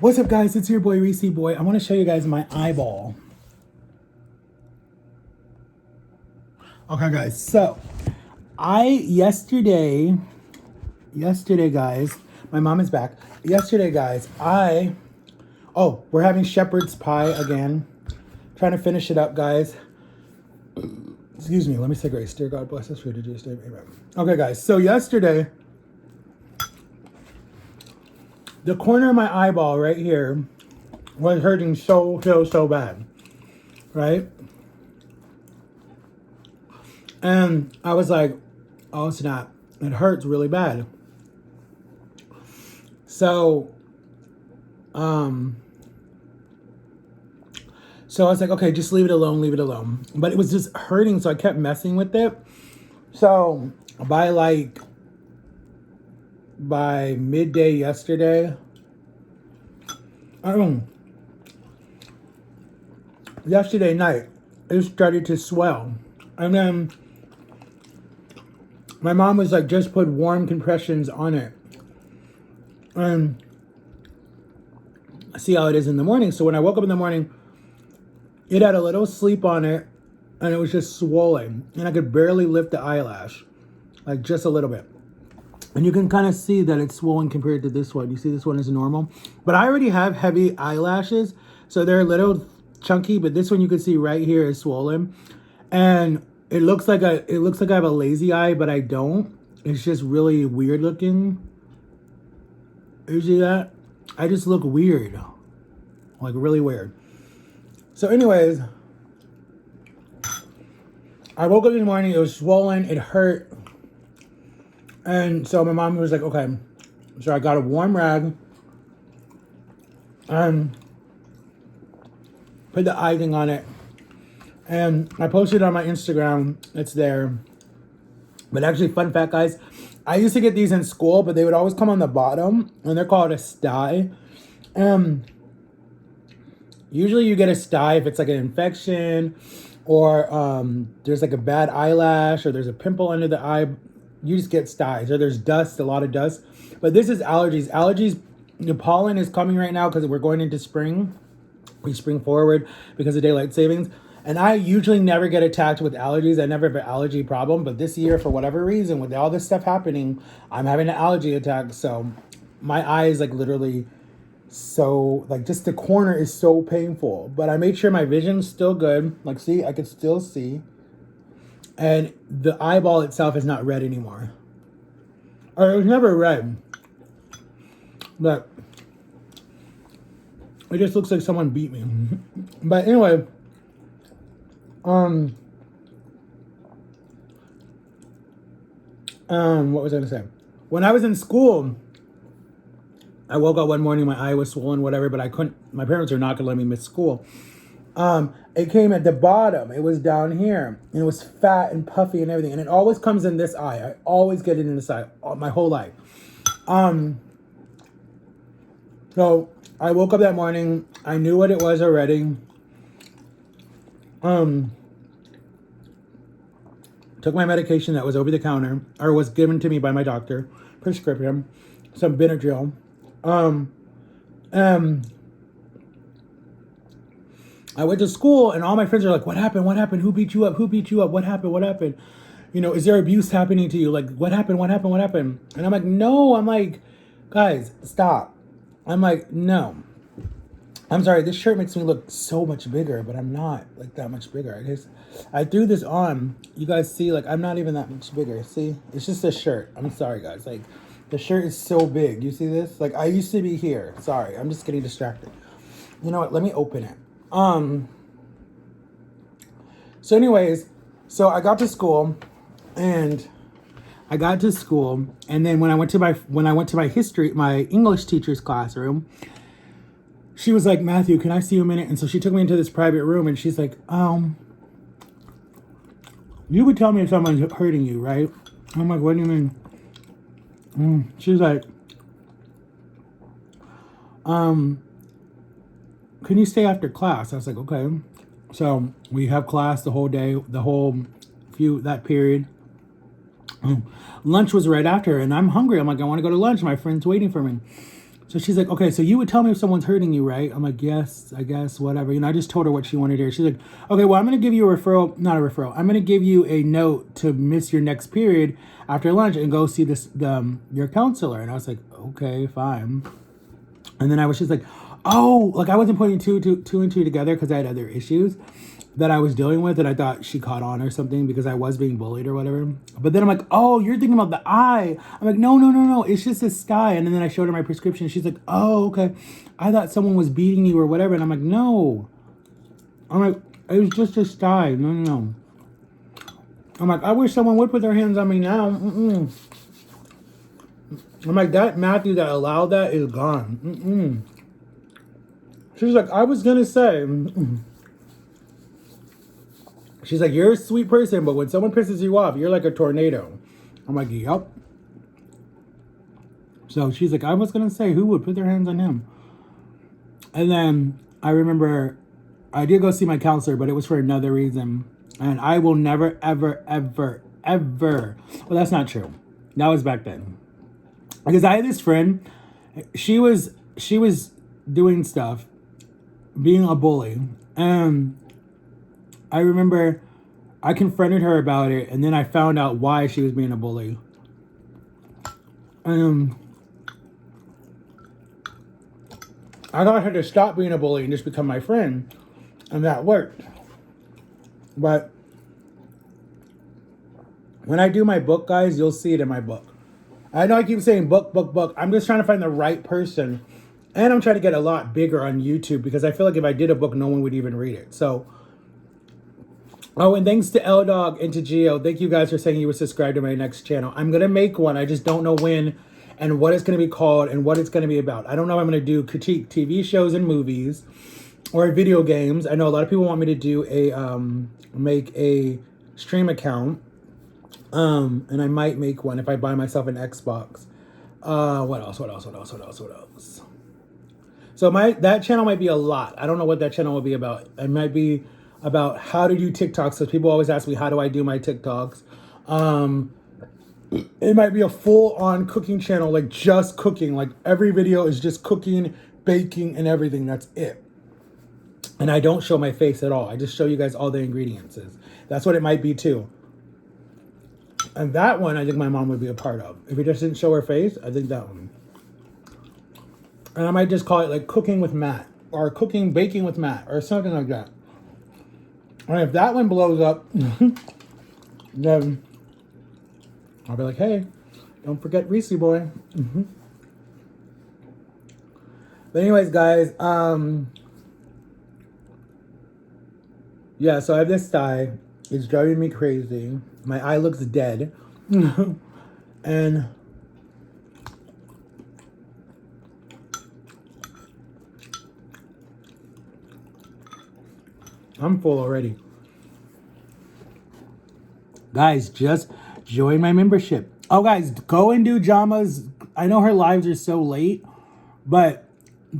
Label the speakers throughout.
Speaker 1: What's up, guys? It's your boy, Reesie Boy. I want to show you guys my eyeball. Okay, guys. So, yesterday, guys, my mom is back. Yesterday, guys, we're having shepherd's pie again. Trying to finish it up, guys. Excuse me. Let me say grace. Dear God, bless us for to do this day. Amen. Okay, guys. So, yesterday, the corner of my eyeball right here was hurting so bad, right? And I was like, oh snap, it hurts really bad. So I was like, okay, just leave it alone. But it was just hurting, so I kept messing with it. So by midday yesterday, yesterday night, it started to swell. And then my mom was like, just put warm compressions on it and see how it is in the morning. So when I woke up in the morning, it had a little sleep on it and it was just swollen. And I could barely lift the eyelash, like just a little bit. And you can kind of see that it's swollen compared to this one. You see this one is normal. But I already have heavy eyelashes, so they're a little chunky, but this one you can see right here is swollen. And it looks like I have a lazy eye, but I don't. It's just really weird looking. You see that? I just look weird. Like really weird. So anyways, I woke up in the morning, it was swollen, it hurt. And so my mom was like, okay. So I got a warm rag and put the icing on it. And I posted it on my Instagram. It's there. But actually, fun fact, guys, I used to get these in school, but they would always come on the bottom. And they're called a sty. Usually you get a sty if it's like an infection or there's like a bad eyelash or there's a pimple under the eye. You just get styes, or there's dust, a lot of dust. But this is allergies. Allergies, the pollen is coming right now because we're going into spring. We spring forward because of daylight savings. And I usually never get attacked with allergies. I never have an allergy problem. But this year, for whatever reason, with all this stuff happening, I'm having an allergy attack. So my eye is like literally so, like just the corner is so painful. But I made sure my vision's still good. Like, see, I can still see. And the eyeball itself is not red anymore. Or it was never red. But it just looks like someone beat me. But anyway, what was I gonna say? When I was in school, I woke up one morning, my eye was swollen, whatever, but I couldn't, my parents are not gonna let me miss school. It came at the bottom. It was down here. And it was fat and puffy and everything. And it always comes in this eye. I always get it in this eye my whole life. So I woke up that morning. I knew what it was already. Took my medication that was over the counter, or was given to me by my doctor, prescription, some Benadryl. I went to school and all my friends are like, what happened? What happened? Who beat you up? Who beat you up? What happened? What happened? You know, is there abuse happening to you? Like, what happened? What happened? What happened? And I'm like, no. I'm like, guys, stop. I'm like, no. I'm sorry. This shirt makes me look so much bigger, but I'm not like that much bigger. I threw this on. You guys see, like, I'm not even that much bigger. See, it's just a shirt. I'm sorry, guys. Like, the shirt is so big. You see this? Like, I used to be here. Sorry. I'm just getting distracted. You know what? Let me open it. So anyways, so I got to school and then when I went to my English teacher's classroom, she was like, Matthew, can I see you a minute? And so she took me into this private room and she's like, you would tell me if someone's hurting you, right? I'm like, what do you mean? She's like, can you stay after class? I was like, okay. So we have class the whole day, that period. Lunch was right after, and I'm hungry. I'm like, I want to go to lunch. My friend's waiting for me. So she's like, okay, so you would tell me if someone's hurting you, right? I'm like, yes, I guess, whatever. You know, I just told her what she wanted to hear. She's like, okay, well, I'm going to give you a referral, not a referral. I'm going to give you a note to miss your next period after lunch and go see your counselor. And I was like, okay, fine. And then I was just like, oh, like I wasn't putting two and two together because I had other issues that I was dealing with, and I thought she caught on or something because I was being bullied or whatever. But then I'm like, oh, you're thinking about the eye. I'm like, no, it's just a sky. And then I showed her my prescription. She's like, oh, okay. I thought someone was beating you or whatever. And I'm like, no. I'm like, it was just a sky. No. I'm like, I wish someone would put their hands on me now. I'm like, that Matthew that allowed that is gone. She's like, I was gonna say. She's like, you're a sweet person, but when someone pisses you off, you're like a tornado. I'm like, yup. So she's like, I was going to say, who would put their hands on him? And then I remember I did go see my counselor, but it was for another reason. And I will never, ever, ever, ever. Well, that's not true. That was back then. Because I had this friend. She was doing stuff, being a bully. And I remember I confronted her about it, and then I found out why she was being a bully. I got her to stop being a bully and just become my friend, and that worked. But when I do my book, guys, you'll see it in my book. I know I keep saying book. I'm just trying to find the right person, and I'm trying to get a lot bigger on YouTube because I feel like if I did a book, no one would even read it. So... oh, and thanks to L-Dog and to Gio. Thank you guys for saying you would subscribe to my next channel. I'm going to make one. I just don't know when and what it's going to be called and what it's going to be about. I don't know if I'm going to do critique TV shows and movies or video games. I know a lot of people want me to do make a stream account. And I might make one if I buy myself an Xbox. What else? So that channel might be a lot. I don't know what that channel will be about. It might be about how to do TikToks. So people always ask me, how do I do my TikToks? It might be a full-on cooking channel, like just cooking. Like every video is just cooking, baking, and everything. That's it. And I don't show my face at all. I just show you guys all the ingredients. That's what it might be too. And that one, I think my mom would be a part of. If we just didn't show her face, I think that one. And I might just call it like cooking with Matt or baking with Matt or something like that. And if that one blows up, then I'll be like, hey, don't forget Reesie boy. But anyways, guys, yeah, so I have this dye. It's driving me crazy. My eye looks dead. And I'm full already. Guys, just join my membership. Oh, guys, go and do Jama's. I know her lives are so late, but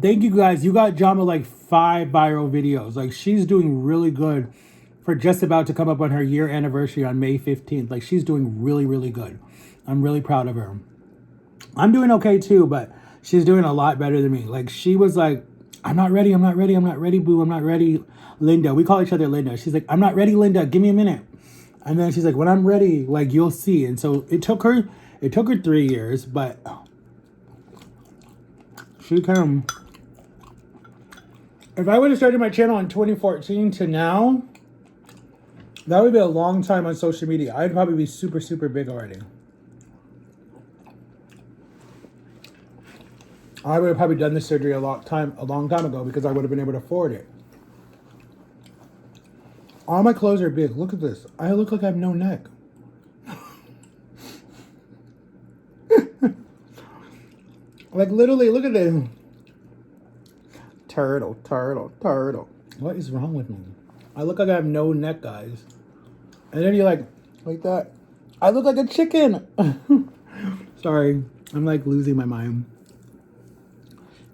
Speaker 1: thank you guys. You got Jama like 5 viral videos. Like, she's doing really good for just about to come up on her year anniversary on May 15th. Like, she's doing really, really good. I'm really proud of her. I'm doing okay too, but she's doing a lot better than me. Like, she was like, I'm not ready, boo, I'm not ready, Linda. We call each other Linda. She's like, I'm not ready, Linda, give me a minute. And then she's like, when I'm ready, like, you'll see. And so it took her 3 years, but she came. If I would have started my channel in 2014 to now, that would be a long time on social media. I'd probably be super, super big already. I would have probably done this surgery a long time ago because I would have been able to afford it. All my clothes are big. Look at this. I look like I have no neck. Like, literally, look at this. Turtle. What is wrong with me? I look like I have no neck, guys. And then you're like that. I look like a chicken. Sorry. I'm like losing my mind.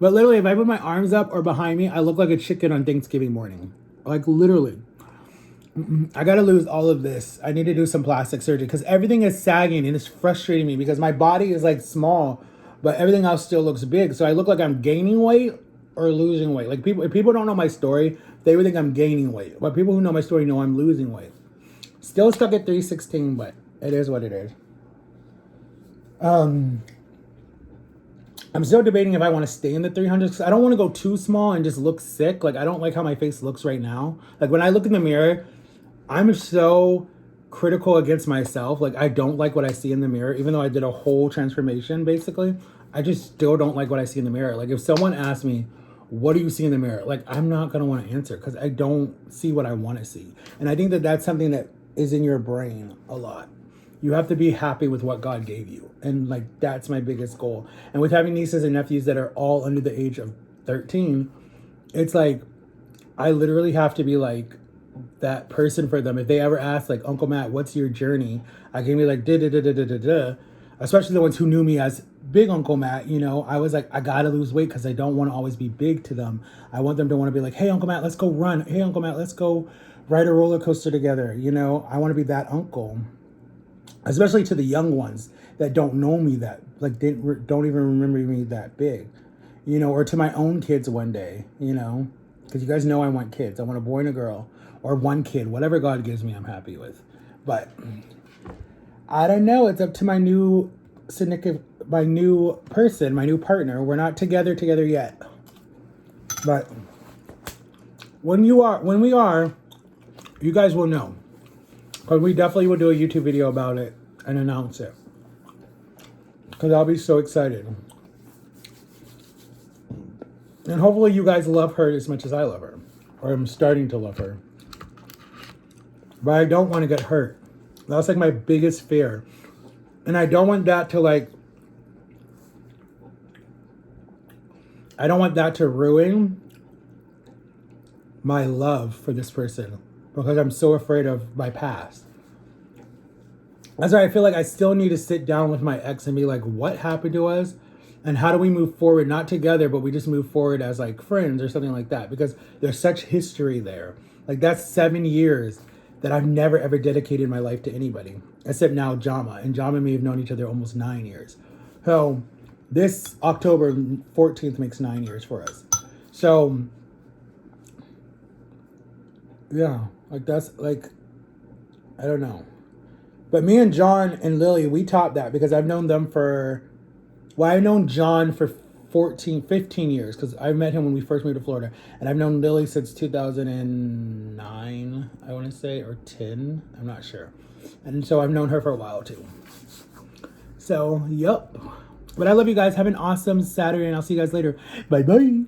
Speaker 1: But literally, if I put my arms up or behind me, I look like a chicken on Thanksgiving morning. Like, literally. I gotta lose all of this. I need to do some plastic surgery because everything is sagging and it's frustrating me because my body is like small, but everything else still looks big. So I look like I'm gaining weight or losing weight. Like if people don't know my story, they would think I'm gaining weight. But people who know my story know I'm losing weight. Still stuck at 316, but it is what it is. I'm still debating if I want to stay in the 300s because I don't want to go too small and just look sick. Like I don't like how my face looks right now. Like when I look in the mirror, I'm so critical against myself. Like I don't like what I see in the mirror, even though I did a whole transformation basically. I just still don't like what I see in the mirror. Like if someone asks me, what do you see in the mirror? Like I'm not going to want to answer because I don't see what I want to see. And I think that that's something that is in your brain a lot. You have to be happy with what God gave you. And like, that's my biggest goal. And with having nieces and nephews that are all under the age of 13, it's like, I literally have to be like that person for them. If they ever ask like, Uncle Matt, what's your journey? I can be like, da da da da da da da. Especially the ones who knew me as Big Uncle Matt, you know, I was like, I gotta lose weight because I don't want to always be big to them. I want them to want to be like, hey, Uncle Matt, let's go run. Hey, Uncle Matt, let's go ride a roller coaster together. You know, I want to be that uncle. Especially to the young ones that don't know me that, like, don't even remember me that big, you know, or to my own kids one day, you know, because you guys know I want kids. I want a boy and a girl, or one kid, whatever God gives me, I'm happy with. But I don't know. It's up to my new my new person, my new partner. We're not together yet. But when we are, you guys will know. Because we definitely will do a YouTube video about it and announce it. Because I'll be so excited. And hopefully you guys love her as much as I love her. Or I'm starting to love her. But I don't want to get hurt. That's like my biggest fear. And I don't want that to like... I don't want that to ruin my love for this person. Because I'm so afraid of my past. That's why I feel like I still need to sit down with my ex and be like, what happened to us? And how do we move forward? Not together, but we just move forward as like friends or something like that. Because there's such history there. Like that's 7 years that I've never ever dedicated my life to anybody. Except now Jama. And Jama and me have known each other almost 9 years. So this October 14th makes 9 years for us. So yeah. Like, that's, like, I don't know. But me and John and Lily, we topped that because I've known them for, well, I've known John for 15 years because I met him when we first moved to Florida. And I've known Lily since 2009, I want to say, or 10. I'm not sure. And so I've known her for a while, too. So, yep. But I love you guys. Have an awesome Saturday, and I'll see you guys later. Bye-bye.